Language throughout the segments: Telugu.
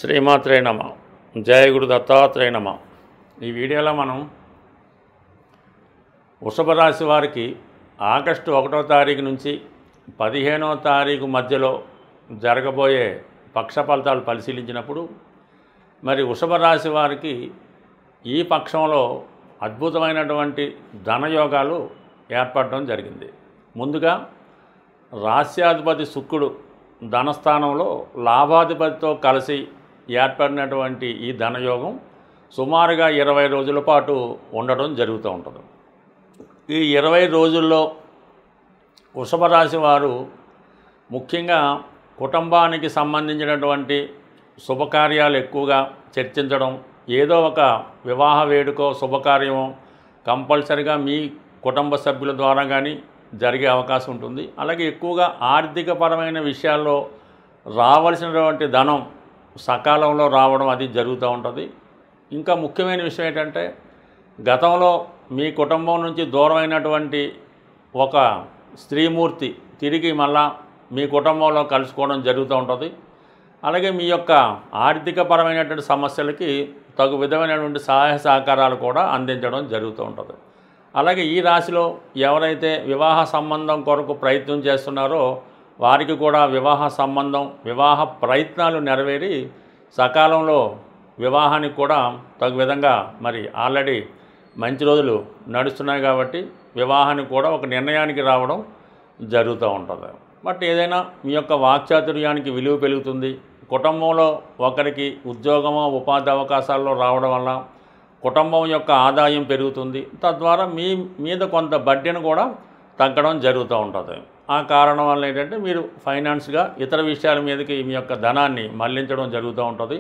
శ్రీమాత్రే నమ. జయ గురు దత్తాత్రేయ నమ. ఈ వీడియోలో మనం వృషభ రాశి వారికి ఆగస్టు 1వ తారీఖు నుంచి 15వ తారీఖు మధ్యలో జరగబోయే పక్ష ఫలితాలు పరిశీలించినప్పుడు మరి వృషభ రాశి వారికి ఈ పక్షంలో అద్భుతమైనటువంటి ధనయోగాలు ఏర్పడడం జరిగింది. ముందుగా రాస్యాధిపతి శుక్రుడు ధనస్థానంలో లాభాధిపతితో కలిసి ఏర్పడినటువంటి ఈ ధనయోగం సుమారుగా 20 రోజుల పాటు ఉండడం జరుగుతూ ఉంటుంది. ఈ 20 రోజుల్లో వృషభ రాశి వారు ముఖ్యంగా కుటుంబానికి సంబంధించినటువంటి శుభకార్యాలు ఎక్కువగా చర్చించడం, ఏదో ఒక వివాహ వేడుకో శుభకార్యమో కంపల్సరిగా మీ కుటుంబ సభ్యుల ద్వారా కానీ జరిగే అవకాశం ఉంటుంది. అలాగే ఎక్కువగా ఆర్థికపరమైన విషయాల్లో రావాల్సినటువంటి ధనం సకాలంలో రావడం అది జరుగుతూ ఉంటుంది. ఇంకా ముఖ్యమైన విషయం ఏంటంటే గతంలో మీ కుటుంబం నుంచి దూరమైనటువంటి ఒక స్త్రీమూర్తి తిరిగి మళ్ళా మీ కుటుంబంలో కలుసుకోవడం జరుగుతూ ఉంటుంది. అలాగే మీ యొక్క ఆర్థికపరమైనటువంటి సమస్యలకి తగు విధమైనటువంటి సహాయ సహకారాలు కూడా అందించడం జరుగుతూ ఉంటుంది. అలాగే ఈ రాశిలో ఎవరైతే వివాహ సంబంధం కొరకు ప్రయత్నం చేస్తున్నారో వారికి కూడా వివాహ సంబంధం, వివాహ ప్రయత్నాలు నెరవేరి సకాలంలో వివాహానికి కూడా తగు విధంగా మరి ఆల్రెడీ మంచి రోజులు నడుస్తున్నాయి కాబట్టి వివాహానికి కూడా ఒక నిర్ణయానికి రావడం జరుగుతూ ఉంటుంది. బట్ ఏదైనా మీ యొక్క వాక్చాతుర్యానికి విలువ పెరుగుతుంది. కుటుంబంలో ఒకరికి ఉద్యోగమో ఉపాధి అవకాశాల్లో రావడం వల్ల కుటుంబం యొక్క ఆదాయం పెరుగుతుంది. తద్వారా మీ మీద కొంత బడ్డెను కూడా తగ్గడం జరుగుతూ ఉంటుంది. ఆ కారణం వల్ల ఏంటంటే మీరు ఫైనాన్స్గా ఇతర విషయాల మీదకి మీ యొక్క ధనాన్ని మళ్లించడం జరుగుతూ ఉంటుంది.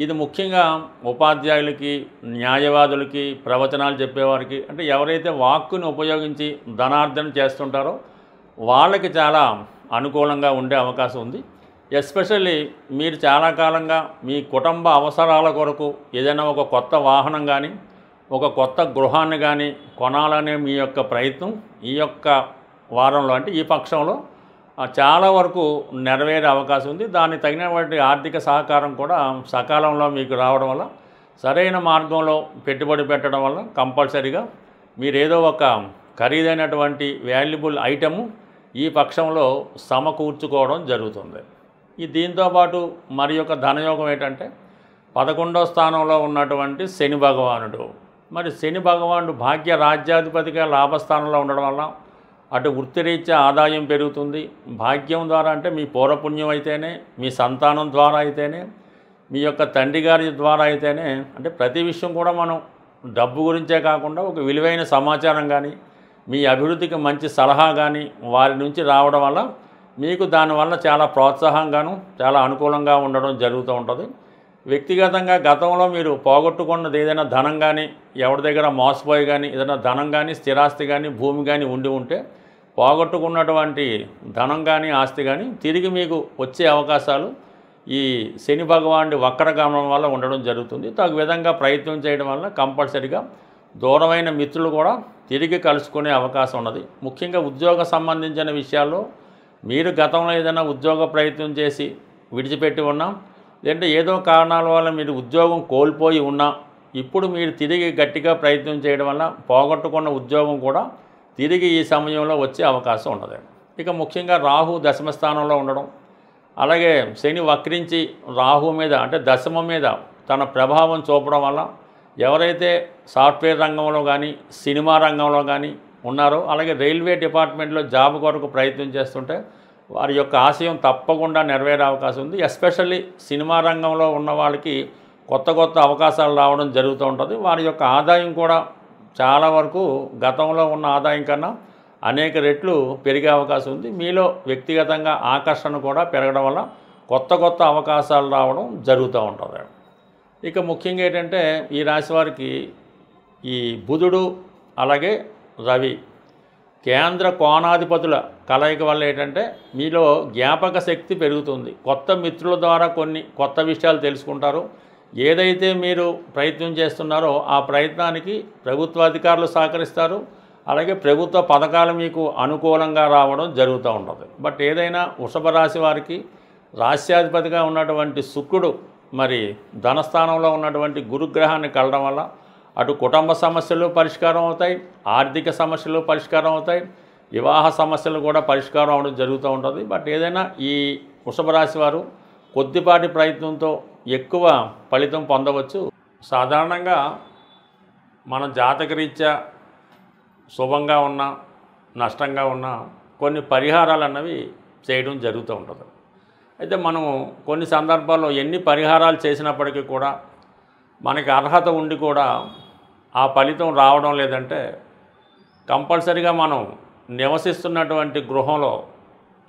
ఇది ముఖ్యంగా ఉపాధ్యాయులకి, న్యాయవాదులకి, ప్రవచనాలు చెప్పేవారికి, అంటే ఎవరైతే వాక్కుని ఉపయోగించి ధనార్జన చేస్తుంటారో వాళ్ళకి చాలా అనుకూలంగా ఉండే అవకాశం ఉంది. ఎస్పెషల్లీ మీరు చాలా కాలంగా మీ కుటుంబ అవసరాల కొరకు ఏదైనా ఒక కొత్త వాహనం కానీ ఒక కొత్త గృహాన్ని కానీ కొనాలనే మీ యొక్క ప్రయత్నం ఈ యొక్క వారంలో అంటే ఈ పక్షంలో చాలా వరకు నెరవేరే అవకాశం ఉంది. దానికి తగినటువంటి ఆర్థిక సహకారం కూడా సకాలంలో మీకు రావడం వల్ల, సరైన మార్గంలో పెట్టుబడి పెట్టడం వల్ల కంపల్సరీగా మీరు ఏదో ఒక ఖరీదైనటువంటి వాల్యుబుల్ ఐటము ఈ పక్షంలో సమకూర్చుకోవడం జరుగుతుంది. దీంతోపాటు మరి యొక్క ధనయోగం ఏంటంటే 11వ స్థానంలో ఉన్నటువంటి శని భగవానుడు. మరి శని భగవానుడు భాగ్య రాజ్యాధిపతిగా లాభస్థానంలో ఉండడం వల్ల అటు వృత్తిరీత్యా ఆదాయం పెరుగుతుంది. భాగ్యం ద్వారా అంటే మీ పూర్వపుణ్యం అయితేనే, మీ సంతానం ద్వారా అయితేనే, మీ యొక్క తండ్రి గారి ద్వారా అయితేనే, అంటే ప్రతి విషయం కూడా మనం డబ్బు గురించే కాకుండా ఒక విలువైన సమాచారం కానీ మీ అభివృద్ధికి మంచి సలహా కానీ వారి నుంచి రావడం వల్ల మీకు దానివల్ల చాలా ప్రోత్సాహంగాను చాలా అనుకూలంగా ఉండడం జరుగుతూ ఉంటుంది. వ్యక్తిగతంగా గతంలో మీరు పోగొట్టుకున్నది ఏదైనా ధనం కానీ, ఎవరి దగ్గర మోసపోయి కానీ ఏదైనా ధనం కానీ, స్థిరాస్తి కానీ, భూమి కానీ ఉంటే పోగొట్టుకున్నటువంటి ధనం కానీ ఆస్తి కానీ తిరిగి మీకు వచ్చే అవకాశాలు ఈ శని భగవానుడి వక్రగమనం వల్ల ఉండడం జరుగుతుంది. తగు విధంగా ప్రయత్నం చేయడం వల్ల కంపల్సరిగా దూరమైన మిత్రులు కూడా తిరిగి కలుసుకునే అవకాశం ఉన్నది. ముఖ్యంగా ఉద్యోగ సంబంధించిన విషయాల్లో మీరు గతంలో ఏదైనా ఉద్యోగ ప్రయత్నం చేసి విడిచిపెట్టి ఉన్నా, లేదంటే ఏదో కారణాల వల్ల మీరు ఉద్యోగం కోల్పోయి ఉన్నా, ఇప్పుడు మీరు తిరిగి గట్టిగా ప్రయత్నం చేయడం వల్ల పోగొట్టుకున్న ఉద్యోగం కూడా తిరిగి ఈ సమయంలో వచ్చే అవకాశం ఉన్నది. ఇక ముఖ్యంగా రాహు దశమ స్థానంలో ఉండడం, అలాగే శని వక్రించి రాహు మీద అంటే దశమం మీద తన ప్రభావం చూపడం వల్ల ఎవరైతే సాఫ్ట్వేర్ రంగంలో కానీ సినిమా రంగంలో కానీ ఉన్నారో, అలాగే రైల్వే డిపార్ట్మెంట్లో జాబ్ కొరకు ప్రయత్నం చేస్తుంటే వారి యొక్క ఆశయం తప్పకుండా నెరవేరే అవకాశం ఉంది. ఎస్పెషల్లీ సినిమా రంగంలో ఉన్న వాళ్ళకి కొత్త కొత్త అవకాశాలు రావడం జరుగుతూ ఉంటుంది. వారి యొక్క ఆదాయం కూడా చాలా వరకు గతంలో ఉన్న ఆదాయం కన్నా అనేక రెట్లు పెరిగే అవకాశం ఉంది. మీలో వ్యక్తిగతంగా ఆకర్షణ కూడా పెరగడం వల్ల కొత్త కొత్త అవకాశాలు రావడం జరుగుతూ ఉంటుంది. ఇక ముఖ్యంగా ఏంటంటే ఈ రాశి వారికి ఈ బుధుడు అలాగే రవి కేంద్ర కోణాధిపతుల కలయిక వల్ల ఏంటంటే మీలో జ్ఞాపక శక్తి పెరుగుతుంది. కొత్త మిత్రుల ద్వారా కొన్ని కొత్త విషయాలు తెలుసుకుంటారు. ఏదైతే మీరు ప్రయత్నం చేస్తున్నారో ఆ ప్రయత్నానికి ప్రభుత్వ అధికారులు సహకరిస్తారు. అలాగే ప్రభుత్వ పథకాలు మీకు అనుకూలంగా రావడం జరుగుతూ ఉంటుంది. బట్ ఏదైనా వృషభ రాశి వారికి రాశ్యాధిపతిగా ఉన్నటువంటి శుక్రుడు మరి ధనస్థానంలో ఉన్నటువంటి గురుగ్రహాన్ని కలడం వల్ల అటు కుటుంబ సమస్యలు పరిష్కారం అవుతాయి, ఆర్థిక సమస్యలు పరిష్కారం అవుతాయి, వివాహ సమస్యలు కూడా పరిష్కారం అవడం జరుగుతూ ఉంటుంది. బట్ ఏదైనా ఈ వృషభ రాశి వారు కొద్దిపాటి ప్రయత్నంతో ఎక్కువ ఫలితం పొందవచ్చు. సాధారణంగా మన జాతకరీత్యా శుభంగా ఉన్నా నష్టంగా ఉన్నా కొన్ని పరిహారాలు అన్నవి చేయడం జరుగుతూ ఉంటుంది. అయితే మనం కొన్ని సందర్భాల్లో ఎన్ని పరిహారాలు చేసినప్పటికీ కూడా మనకి అర్హత ఉండి కూడా ఆ ఫలితం రావడం లేదంటే కంపల్సరీగా మనం నివసిస్తున్నటువంటి గృహంలో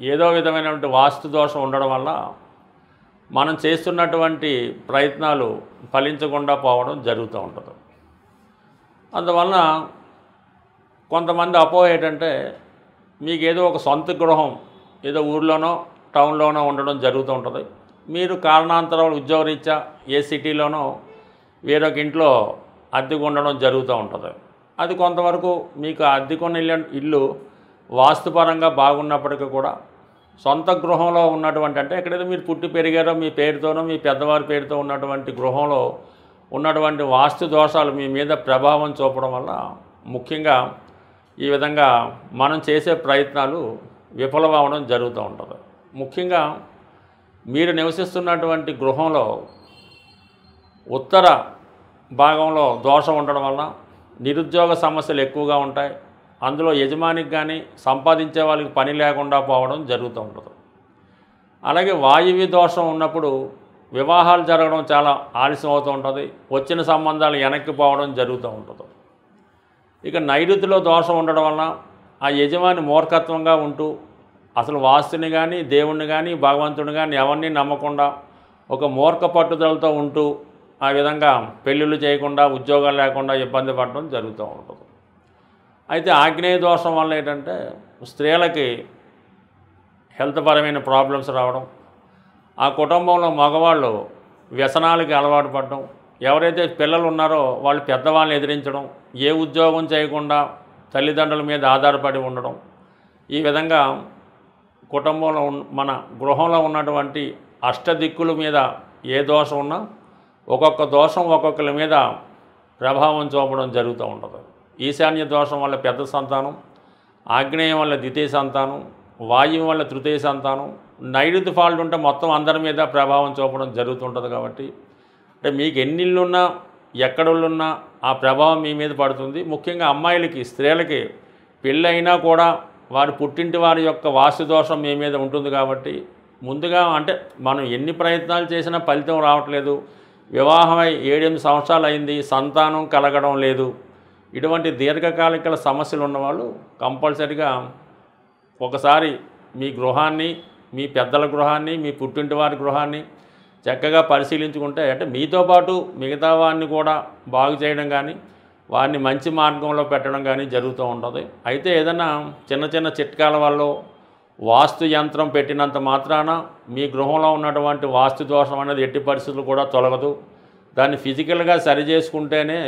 ఏదో విధమైనటువంటి వాస్తు దోషం ఉండడం వల్ల మనం చేస్తున్నటువంటి ప్రయత్నాలు ఫలించకుండా పోవడం జరుగుతూ ఉంటుంది. అందువలన కొంతమంది అపోహ ఏంటంటే మీకు ఏదో ఒక సొంత గృహం ఏదో ఊర్లోనో టౌన్లోనో ఉండడం జరుగుతూ ఉంటుంది. మీరు కారణాంతరాలు ఉద్యోగరీత్యా ఏ సిటీలోనో వేరొక ఇంట్లో అద్దెకు ఉండడం జరుగుతూ ఉంటుంది. అది కొంతవరకు మీకు అద్దెకున్న ఇల్లు వాస్తుపరంగా బాగున్నప్పటికీ కూడా సొంత గృహంలో ఉన్నటువంటి అంటే ఎక్కడైతే మీరు పుట్టి పెరిగారో మీ పేరుతోనో మీ పెద్దవారి పేరుతో ఉన్నటువంటి గృహంలో ఉన్నటువంటి వాస్తు దోషాలు మీ మీద ప్రభావం చూపడం వల్ల ముఖ్యంగా ఈ విధంగా మనం చేసే ప్రయత్నాలు విఫలమవడం జరుగుతూ ఉంటుంది. ముఖ్యంగా మీరు నివసిస్తున్నటువంటి గృహంలో ఉత్తర భాగంలో దోషం ఉండడం వల్ల నిరుద్యోగ సమస్యలు ఎక్కువగా ఉంటాయి. అందులో యజమానికి కానీ సంపాదించే వాళ్ళకి పని లేకుండా పోవడం జరుగుతూ ఉంటుంది. అలాగే వాయువ్య దోషం ఉన్నప్పుడు వివాహాలు జరగడం చాలా ఆలస్యం అవుతూ ఉంటుంది. వచ్చిన సంబంధాలు వెనక్కి పోవడం జరుగుతూ ఉంటుంది. ఇక నైరుతిలో దోషం ఉండడం వలన ఆ యజమాని మూర్ఖత్వంగా ఉంటూ అసలు వాస్తుని కానీ దేవుణ్ణి కానీ భగవంతుని కానీ ఎవరిని నమ్మకుండా ఒక మూర్ఖ పట్టుదలతో ఉంటూ ఆ విధంగా పెళ్ళిళ్ళు చేయకుండా ఉద్యోగాలు లేకుండా ఇబ్బంది పడడం జరుగుతూ ఉంటుంది. అయితే ఆగ్నేయ దోషం వల్ల ఏంటంటే స్త్రీలకి హెల్త్ పరమైన ప్రాబ్లమ్స్ రావడం, ఆ కుటుంబంలో మగవాళ్ళు వ్యసనాలకి అలవాటు పడడం, ఎవరైతే పిల్లలు ఉన్నారో వాళ్ళు పెద్దవాళ్ళని ఎదిరించడం, ఏ ఉద్యోగం చేయకుండా తల్లిదండ్రుల మీద ఆధారపడి ఉండడం, ఈ విధంగా కుటుంబంలో మన గృహంలో ఉన్నటువంటి అష్టదిక్కుల మీద ఏ దోషం ఉన్నా ఒక్కొక్క దోషం ఒక్కొక్కరి మీద ప్రభావం చూపడం జరుగుతూ ఉంటుంది. ఈశాన్య దోషం వల్ల పెద్ద సంతానం, ఆగ్నేయం వల్ల ద్వితీయ సంతానం, వాయువు వల్ల తృతీయ సంతానం, నైరుతి ఫాల్ట్ ఉంటే మొత్తం అందరి మీద ప్రభావం చూపడం జరుగుతుంటుంది. కాబట్టి అంటే మీకు ఎన్నిళ్ళున్నా ఎక్కడున్నా ఆ ప్రభావం మీ మీద పడుతుంది. ముఖ్యంగా అమ్మాయిలకి స్త్రీలకి పెళ్ళైనా కూడా వారి పుట్టింటి వారి యొక్క వాస్తు దోషం మీ మీద ఉంటుంది. కాబట్టి ముందుగా అంటే మనం ఎన్ని ప్రయత్నాలు చేసినా ఫలితం రావట్లేదు, వివాహమై 7-8 సంవత్సరాలు అయింది, సంతానం కలగడం లేదు, ఇటువంటి దీర్ఘకాలిక సమస్యలు ఉన్నవాళ్ళు కంపల్సరిగా ఒకసారి మీ గృహాన్ని, మీ పెద్దల గృహాన్ని, మీ పుట్టింటి వారి గృహాన్ని చక్కగా పరిశీలించుకుంటే అంటే మీతో పాటు మిగతా వారిని కూడా బాగు చేయడం కానీ వారిని మంచి మార్గంలో పెట్టడం కానీ జరుగుతూ ఉంటుంది. అయితే ఏదైనా చిన్న చిన్న చిట్కాల వల్ల వాస్తు యంత్రం పెట్టినంత మాత్రాన మీ గృహంలో ఉన్నటువంటి వాస్తు దోషం అనేది ఎట్టి పరిస్థితులు కూడా తొలగదు. దాన్ని ఫిజికల్గా సరి చేసుకుంటేనే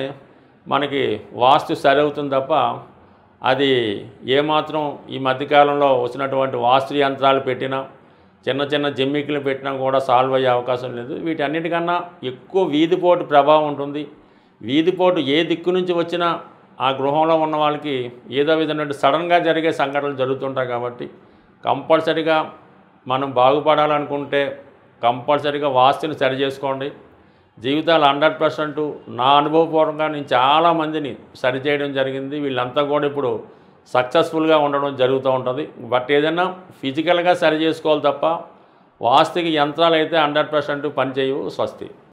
మనకి వాస్తు సరి అవుతుంది తప్ప అది ఏమాత్రం ఈ మధ్యకాలంలో వచ్చినటువంటి వాస్తు యంత్రాలు పెట్టినా చిన్న చిన్న జిమ్మికులు పెట్టినా కూడా సాల్వ్ అయ్యే అవకాశం లేదు. వీటన్నిటికన్నా ఎక్కువ వీధిపోటు ప్రభావం ఉంటుంది. వీధిపోటు ఏ దిక్కు నుంచి వచ్చినా ఆ గృహంలో ఉన్న వాళ్ళకి ఏదో విధమైన సడన్గా జరిగే సంఘటనలు జరుగుతుంటాయి. కాబట్టి కంపల్సరీగా మనం బాగుపడాలనుకుంటే కంపల్సరీగా వాస్తుని సరి చేసుకోండి. జీవితాలు 100% నా అనుభవపూర్వకంగా నేను చాలామందిని సరిచేయడం జరిగింది. వీళ్ళంతా కూడా ఇప్పుడు సక్సెస్ఫుల్గా ఉండడం జరుగుతూ ఉంటుంది. బట్ ఏదైనా ఫిజికల్గా సరి చేసుకోవాలి తప్ప వాస్తుకి యంత్రాలు అయితే 100% పనిచేయవు. స్వస్తి.